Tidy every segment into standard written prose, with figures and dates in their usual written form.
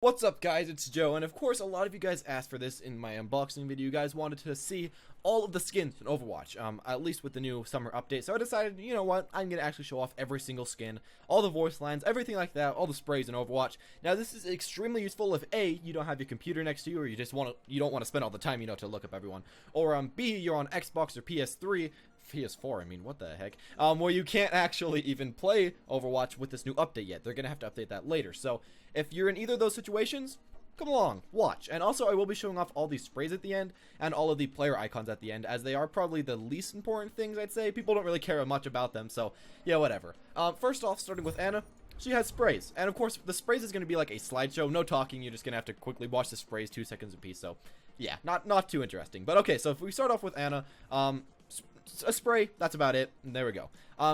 What's up guys, it's Joe, and of course a lot of you guys asked for this in my unboxing video. You guys wanted to see all of the skins in Overwatch, at least with the new summer update. So I decided, you know what, I'm going to actually show off every single skin, all the voice lines, everything like that, all the sprays in Overwatch. Now this is extremely useful if A, you don't have your computer next to you, or you just you don't want to spend all the time, to look up everyone. Or B, you're on Xbox or PS3, PS4, I mean, what the heck, where you can't actually even play Overwatch with this new update yet. They're going to have to update that later. So if you're in either of those situations, come along, watch. And also I will be showing off all these sprays at the end and all of the player icons at the end, as they are probably the least important things, I'd say. People don't really care much about them, so yeah, whatever. First off, starting with Ana, she has sprays, and of course the sprays is going to be like a slideshow, no talking. You're just going to have to quickly watch the sprays, 2 seconds apiece. So yeah, not too interesting. But okay, so if we start off with Ana, a spray, that's about it, and there we go.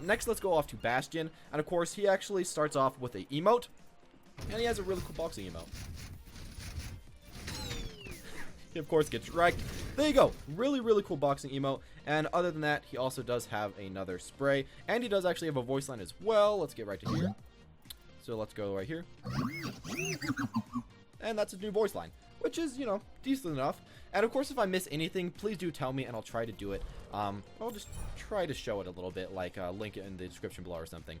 Next, let's go off to Bastion, and of course he actually starts off with a emote, and he has a really cool boxing emote. He of course gets wrecked. There you go, really cool boxing emote. And other than that, he also does have another spray, and he does actually have a voice line as well. Let's get right to here. So let's go right here, and that's a new voice line, which is, decent enough. And of course, if I miss anything, please do tell me and I'll try to do it. I'll just try to show it a little bit, like link it in the description below or something.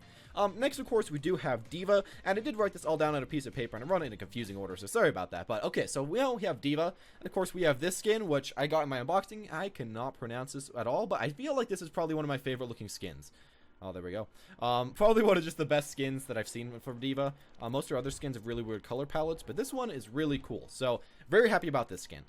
Next, of course, we do have Diva, and I did write this all down on a piece of paper, and I'm running in a confusing order, so sorry about that. But okay, so we have Diva, and of course we have this skin, which I got in my unboxing. I cannot pronounce this at all, but I feel like this is probably one of my favorite looking skins. Oh, there we go. Probably one of just the best skins that I've seen from Diva. Most of her other skins have really weird color palettes, but this one is really cool. So, very happy about this skin.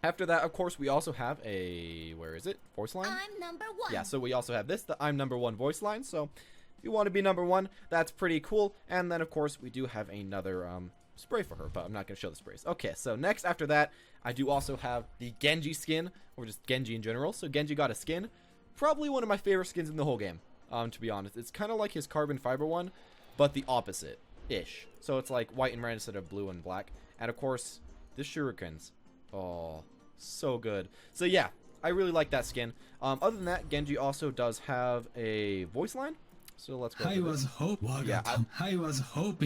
After that, of course, we also have a, where is it? Voice line? I'm number one. Yeah, so we also have this, the I'm number one voice line. So, if you want to be number one, that's pretty cool. And then, of course, we do have another spray for her, but I'm not going to show the sprays. Okay, so next after that, I do also have the Genji skin, or just Genji in general. So, Genji got a skin. Probably one of my favorite skins in the whole game. To be honest, it's kind of like his carbon fiber one, but the opposite-ish. So it's like white and red instead of blue and black. And of course, the shurikens. Oh, so good. So yeah, I really like that skin. Other than that, Genji also does have a voice line. So let's go. I was hoping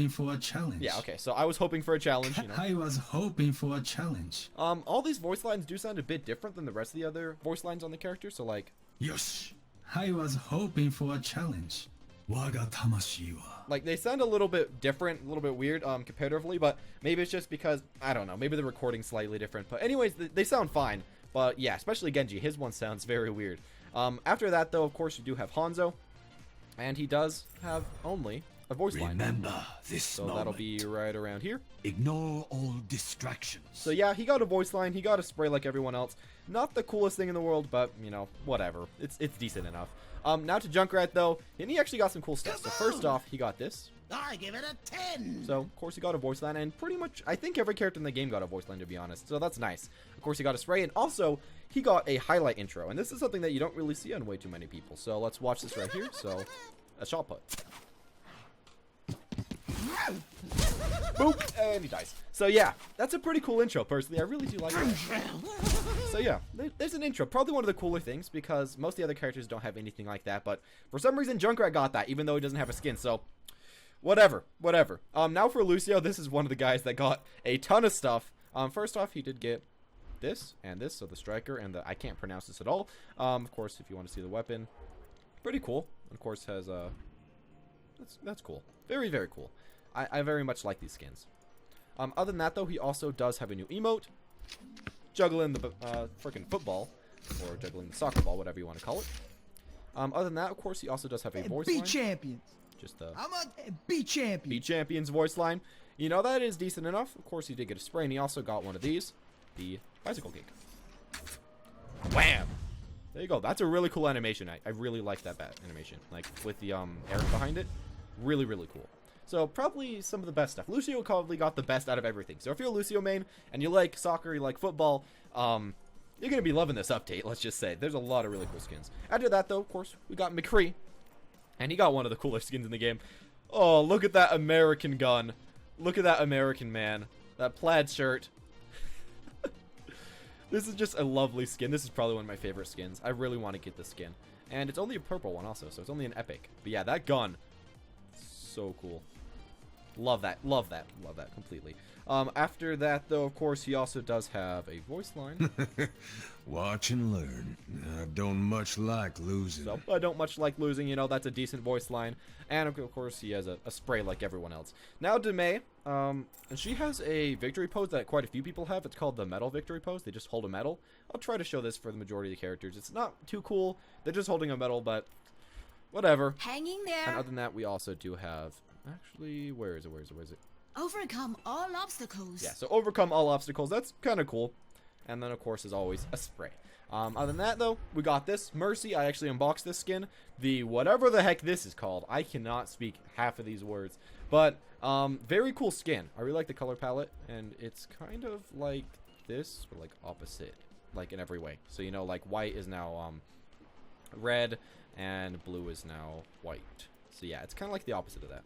for a challenge. Yeah, okay. So I was hoping for a challenge. I was hoping for a challenge. All these voice lines do sound a bit different than the rest of the other voice lines on the character. So like, Yosh. I was hoping for a challenge. Like, they sound a little bit different, a little bit weird, comparatively, but maybe it's just because, I don't know, maybe the recording's slightly different. But anyways, they sound fine. But yeah, especially Genji, his one sounds very weird. After that, though, of course, you do have Hanzo, and he does have only a voice line. Remember this so moment. That'll be right around here. Ignore all distractions. So yeah, he got a voice line, he got a spray like everyone else. Not the coolest thing in the world, but, whatever. It's decent enough. Now to Junkrat, though, and he actually got some cool stuff. So first off, he got this. I give it a 10. So, of course, he got a voice line, and pretty much, I think every character in the game got a voice line, to be honest. So that's nice. Of course, he got a spray, and also, he got a highlight intro. And this is something that you don't really see on way too many people. So let's watch this right here. So, a shot put. Boop, and he dies. So yeah, that's a pretty cool intro, personally. I really do like it. So yeah, there's an intro. Probably one of the cooler things, because most of the other characters don't have anything like that. But for some reason, Junkrat got that, even though he doesn't have a skin. So, whatever. Now for Lucio, this is one of the guys that got a ton of stuff. First off, he did get this and this, so the striker and the, I can't pronounce this at all. Of course, if you want to see the weapon, pretty cool. Of course, has that's cool. Very cool. I very much like these skins. Other than that, though, he also does have a new emote. Juggling the freaking football. Or juggling the soccer ball, whatever you want to call it. Other than that, of course, he also does have a voice line. Be champions. Just the I'm a be champion. Be champions voice line. That is decent enough. Of course, he did get a spray, and he also got one of these. The bicycle kick. Wham! There you go. That's a really cool animation. I really like that animation. Like, with the air behind it. Really cool. So, probably some of the best stuff. Lucio probably got the best out of everything. So, if you're a Lucio main, and you like soccer, you like football, you're going to be loving this update, let's just say. There's a lot of really cool skins. After that, though, of course, we got McCree. And he got one of the cooler skins in the game. Oh, look at that American gun. Look at that American man. That plaid shirt. This is just a lovely skin. This is probably one of my favorite skins. I really want to get this skin. And it's only a purple one also, so it's only an epic. But yeah, that gun, so cool. Love that. Love that. Love that completely. After that, though, of course, he also does have a voice line. Watch and learn. I don't much like losing. So, I don't much like losing, you know, that's a decent voice line. And, of course, he has a spray like everyone else. Now, Demay, and she has a victory pose that quite a few people have. It's called the medal victory pose. They just hold a medal. I'll try to show this for the majority of the characters. It's not too cool. They're just holding a medal, but whatever. Hanging there. And other than that, we also do have... Actually, where is it? Overcome all obstacles. Yeah, so overcome all obstacles. That's kind of cool. And then, of course, as always, a spray. Other than that, though, we got this. Mercy, I actually unboxed this skin. The whatever the heck this is called. I cannot speak half of these words. But, very cool skin. I really like the color palette. And it's kind of like this, but like opposite. Like in every way. So, you know, like white is now red. And blue is now white. So, yeah, it's kind of like the opposite of that.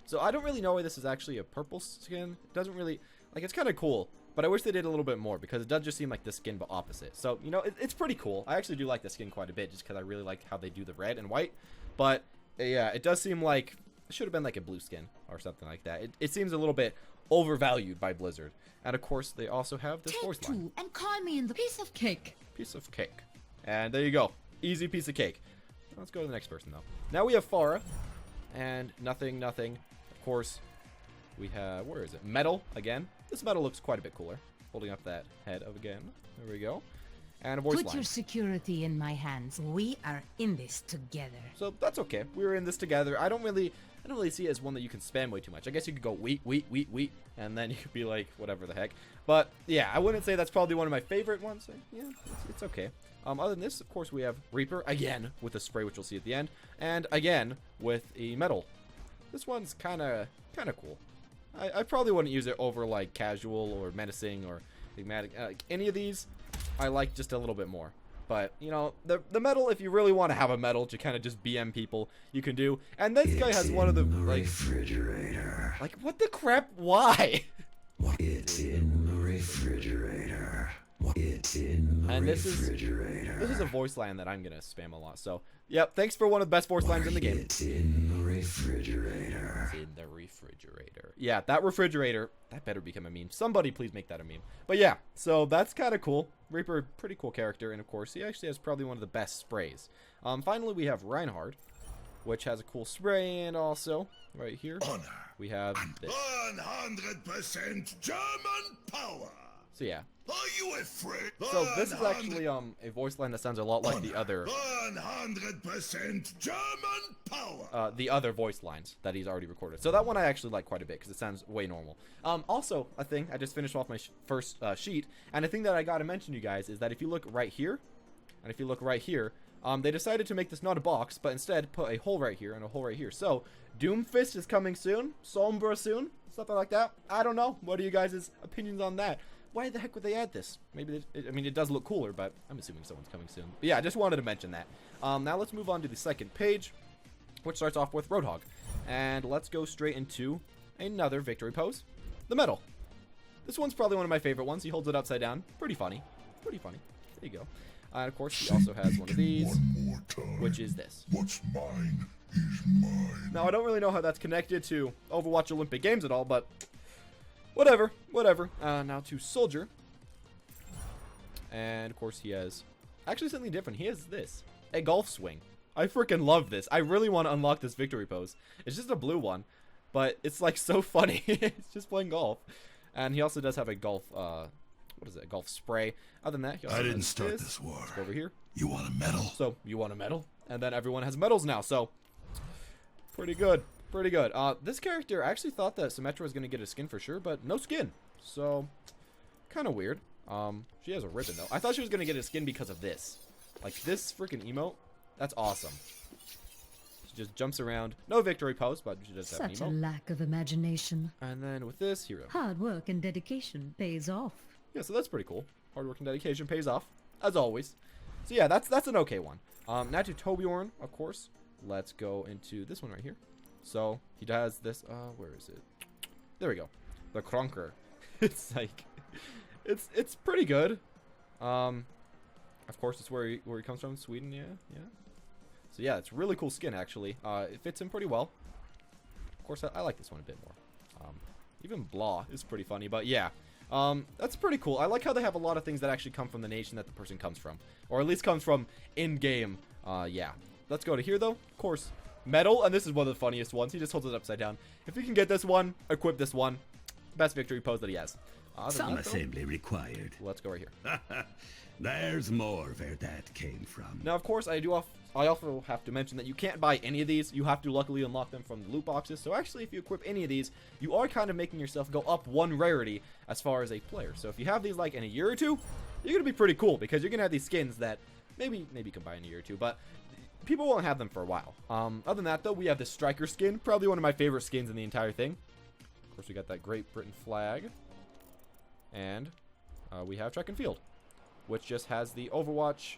So I don't really know why this is actually a purple skin. It doesn't really, like, it's kind of cool, but I wish they did a little bit more because it does just seem like this skin but opposite. So, you know, it's pretty cool. I actually do like the skin quite a bit just because I really like how they do the red and white. But, yeah, it does seem like it should have been like a blue skin or something like that. It seems a little bit overvalued by Blizzard. And, of course, they also have this voice line. And call me in the piece of cake. Piece of cake. And there you go. Easy piece of cake. Let's go to the next person, though. Now we have Farah. And nothing. Of course, we have, where is it? Metal, again. This metal looks quite a bit cooler. Holding up that head of again. There we go. And a voice line. Put your security in my hands. We are in this together. So that's okay. We're in this together. I don't really see it as one that you can spam way too much. I guess you could go wheat, and then you could be like, whatever the heck. But, yeah, I wouldn't say that's probably one of my favorite ones. So, yeah, it's okay. Other than this, of course, we have Reaper, again, with a spray, which we'll see at the end. And, again, with a metal. This one's kind of cool. I probably wouldn't use it over, like, casual or menacing or enigmatic. Any of these, I like just a little bit more. But, you know, the metal, if you really want to have a metal to kind of just BM people, you can do. And this guy has one of the, like... refrigerator. Like, what the crap? Why? It's in the refrigerator. It's in the refrigerator. This is a voice line that I'm going to spam a lot. So, yep, thanks for one of the best voice lines in the game. It's in the refrigerator. It's in the refrigerator. Yeah, that refrigerator, that better become a meme. Somebody please make that a meme. But yeah, so that's kind of cool. Reaper, pretty cool character. And of course, he actually has probably one of the best sprays. Finally, we have Reinhard, which has a cool spray. And also, right here, we have this. 100% German power. So yeah. Are you afraid? So this is actually a voice line that sounds a lot like the other 100% German power. the other voice lines that he's already recorded. So that one I actually like quite a bit because it sounds way normal. Also, a thing I just finished off my first sheet, and a thing that I gotta mention, you guys, is that if you look right here, and if you look right here, they decided to make this not a box, but instead put a hole right here and a hole right here. So Doomfist is coming soon, Sombra soon, something like that. I don't know. What are you guys' opinions on that? Why the heck would they add this? Maybe, I mean, it does look cooler, but I'm assuming someone's coming soon. But yeah, I just wanted to mention that. Now let's move on to the second page, which starts off with Roadhog. And let's go straight into another victory pose. The medal. This one's probably one of my favorite ones. He holds it upside down. Pretty funny. Pretty funny. There you go. And of course, he also has one of these, which is this. What's mine is mine. Now, I don't really know how that's connected to Overwatch Olympic Games at all, but whatever. Now to Soldier. And, of course, he has actually something different. He has this. A golf swing. I freaking love this. I really want to unlock this victory pose. It's just a blue one, but it's, like, so funny. It's just playing golf. And he also does have a golf, what is it? A golf spray. Other than that, he also I didn't has start this war. Let's go over here. You want a medal? So, you want a medal? And then everyone has medals now, so pretty good. Pretty good. This character, I actually thought that Symmetra was going to get a skin for sure, but no skin. So, kind of weird. She has a ribbon, though. I thought she was going to get a skin because of this. Like, this freaking emote, that's awesome. She just jumps around. No victory pose, but she does have an emote. Such a lack of imagination. And then with this, hero. Hard work and dedication pays off. Yeah, so that's pretty cool. Hard work and dedication pays off, as always. So yeah, that's an okay one. Now to Torbjorn, of course. Let's go into this one right here. So he does this. Where is it? There we go. The Kronker. It's like, it's pretty good. Of course, it's where he comes from, Sweden. Yeah. So yeah, it's really cool skin actually. It fits him pretty well. Of course, I like this one a bit more. Even blah is pretty funny, but yeah. That's pretty cool. I like how they have a lot of things that actually come from the nation that the person comes from. Or at least comes from in-game. Yeah. Let's go to here, though. Of course, medal, and this is one of the funniest ones. He just holds it upside down. If he can get this one, equip this one. Best victory pose that he has. Some assembly required. Let's go right here. There's more where that came from. Now, of course, I also have to mention that you can't buy any of these. You have to luckily unlock them from the loot boxes. So actually, if you equip any of these, you are kind of making yourself go up one rarity as far as a player. So if you have these like in a year or two, you're gonna be pretty cool because you're gonna have these skins that maybe you can buy in a year or two, but people won't have them for a while. Other than that, though, we have the striker skin, probably one of my favorite skins in the entire thing. Of course, we got that Great Britain flag, and we have track and field, which just has the Overwatch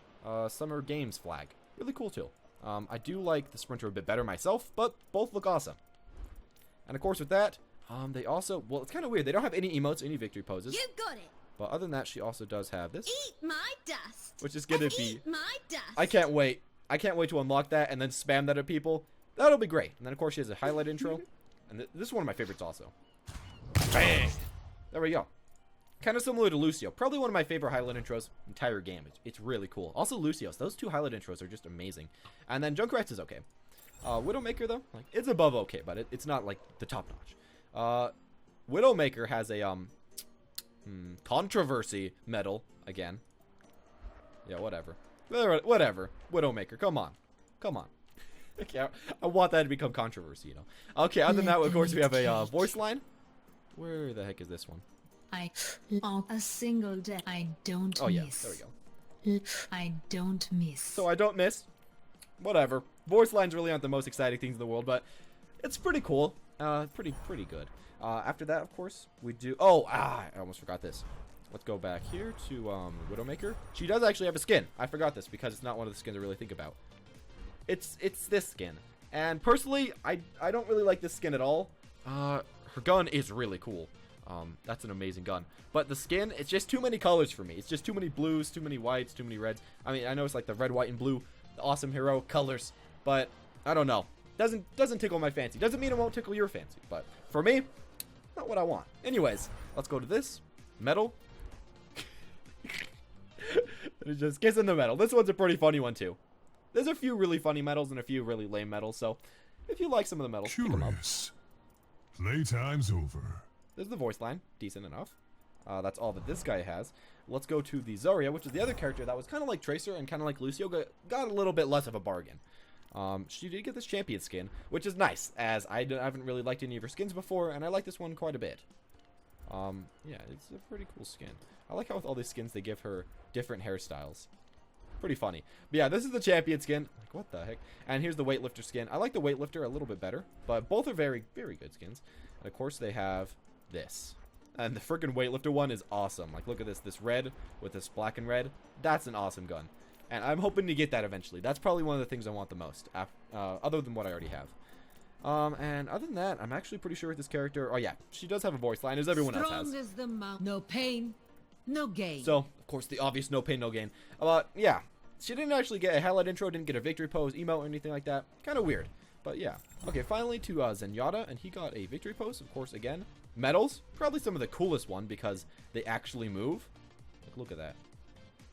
Summer Games flag. Really cool too. I do like the sprinter a bit better myself, but both look awesome. And of course with that, they also, well, it's kind of weird. They don't have any emotes, any victory poses. You got it. But other than that, she also does have this. Eat my dust. Which is gonna be. Eat my dust. I can't wait. I can't wait to unlock that and then spam that at people. That'll be great. And then of course she has a highlight intro, and this is one of my favorites also. Bang! There we go. Kind of similar to Lucio. Probably one of my favorite highlight intros entire game. It's really cool. Also Lucio's. Those two highlight intros are just amazing. And then Junkrat's is okay. Widowmaker though, like it's above okay, but it's not like the top notch. Widowmaker has a controversy medal again. Yeah, whatever. Whatever. Widowmaker, come on. Come on. Okay, I want that to become controversy, you know. Okay, other than that, of course, we have a voice line. Where the heck is this one? I on a single day. I don't Oh, yeah, miss. there we go. I don't miss. So I don't miss. Whatever. Voice lines really aren't the most exciting things in the world, but it's pretty cool. Pretty good. After that, of course, we do... Oh, I almost forgot this. Let's go back here to Widowmaker. She does actually have a skin. I forgot this because it's not one of the skins I really think about. It's this skin. And personally, I don't really like this skin at all. Her gun is really cool. That's an amazing gun. But the skin, it's just too many colors for me. It's just too many blues, too many whites, too many reds. I mean, I know it's like the red, white, and blue, the awesome hero colors, but I don't know. Doesn't tickle my fancy. Doesn't mean it won't tickle your fancy, but for me, not what I want. Anyways, let's go to this medal. It's just kissing the medal. This one's a pretty funny one too. There's a few really funny medals and a few really lame medals, so if you like some of the medals, pick them up. Curious. Playtime's over. There's the voice line, decent enough. That's all that this guy has. Let's go to the Zarya, which is the other character that was kind of like Tracer and kind of like Lucio, got a little bit less of a bargain. She did get this champion skin, which is nice, as I haven't really liked any of her skins before, and I like this one quite a bit. Yeah, it's a pretty cool skin. I like how with all these skins they give her different hairstyles. Pretty funny. But yeah, this is the champion skin. Like, what the heck? And here's the weightlifter skin. I like the weightlifter a little bit better, but both are very, very good skins. And of course they have this. And the freaking weightlifter one is awesome. Like, look at this red with this black and red. That's an awesome gun. And I'm hoping to get that eventually. That's probably one of the things I want the most, other than what I already have. And other than that, I'm actually pretty sure with this character... Oh, yeah, she does have a voice line, as everyone else has. Strong as the mouth. No pain, no gain. So, of course, the obvious no pain, no gain. Yeah, she didn't actually get a highlight intro, didn't get a victory pose, emote, or anything like that. Kind of weird, but yeah. Okay, finally to Zenyatta, and he got a victory pose, of course, again. Medals, probably some of the coolest one because they actually move. Like, look at that.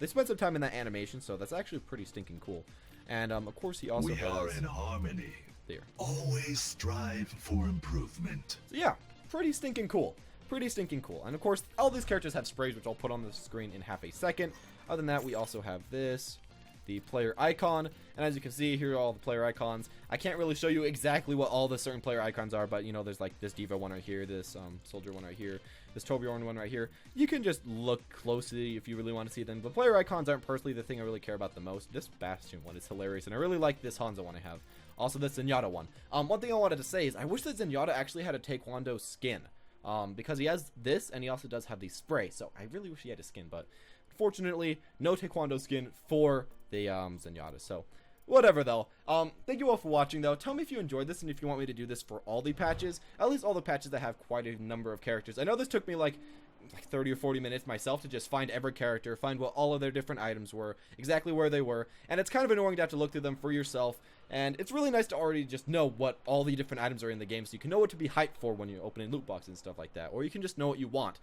They spent some time in that animation, so that's actually pretty stinking cool. And, of course, he also We has... are in harmony. There. Always strive for improvement. So yeah, pretty stinking cool. Pretty stinking cool. And of course, all these characters have sprays, which I'll put on the screen in half a second. Other than that, we also have this, the player icon. And as you can see, here are all the player icons. I can't really show you exactly what all the certain player icons are, but you know, there's like this Diva one right here, this Soldier one right here, this Torbjorn one right here. You can just look closely if you really want to see them. The player icons aren't personally the thing I really care about the most. This Bastion one is hilarious, and I really like this Hanzo one I have. Also, this Zenyatta one. One thing I wanted to say is I wish that Zenyatta actually had a Taekwondo skin. Because he has this, and he also does have the spray. So I really wish he had a skin, but fortunately, no Taekwondo skin for the Zenyatta. So whatever, though. Thank you all for watching, though. Tell me if you enjoyed this and if you want me to do this for all the patches. At least all the patches that have quite a number of characters. I know this took me like 30 or 40 minutes myself to just find every character, find what all of their different items were, exactly where they were, and it's kind of annoying to have to look through them for yourself And it's really nice to already just know what all the different items are in the game, so you can know what to be hyped for when you're opening loot boxes and stuff like that. Or you can just know what you want.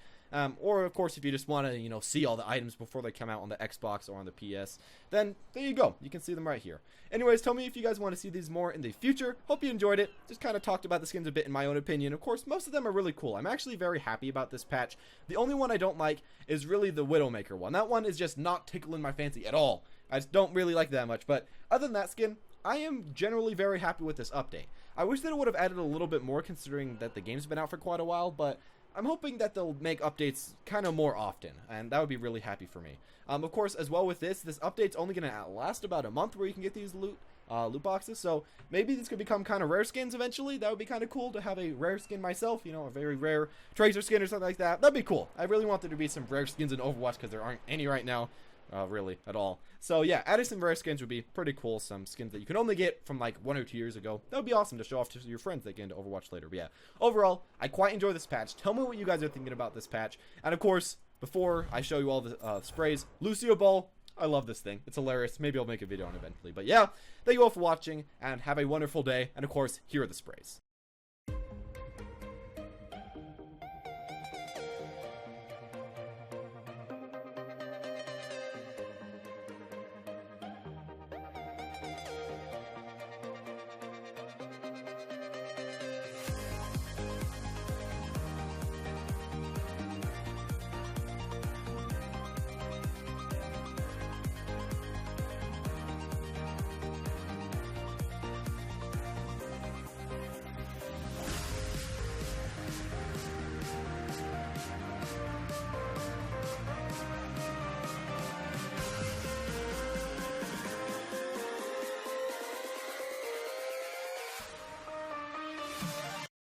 Or, of course, if you just want to, you know, see all the items before they come out on the Xbox or on the PS, then there you go. You can see them right here. Anyways, tell me if you guys want to see these more in the future. Hope you enjoyed it. Just kind of talked about the skins a bit in my own opinion. Of course, most of them are really cool. I'm actually very happy about this patch. The only one I don't like is really the Widowmaker one. That one is just not tickling my fancy at all. I just don't really like that much. But other than that skin, I am generally very happy with this update. I wish that it would have added a little bit more considering that the game's been out for quite a while, but I'm hoping that they'll make updates kind of more often, and that would be really happy for me. Of course, as well with this update's only going to last about a month where you can get these loot boxes, so maybe these could become kind of rare skins eventually. That would be kind of cool to have a rare skin myself, you know, a very rare tracer skin or something like that. That'd be cool. I really want there to be some rare skins in Overwatch because there aren't any right now. Really, at all. So yeah, adding some rare skins would be pretty cool. Some skins that you can only get from like 1 or 2 years ago. That would be awesome to show off to your friends that get into Overwatch later. But yeah, overall, I quite enjoy this patch. Tell me what you guys are thinking about this patch. And of course, before I show you all the sprays, Lucio ball. I love this thing. It's hilarious. Maybe I'll make a video on it eventually. But yeah, thank you all for watching, and have a wonderful day. And of course, here are the sprays.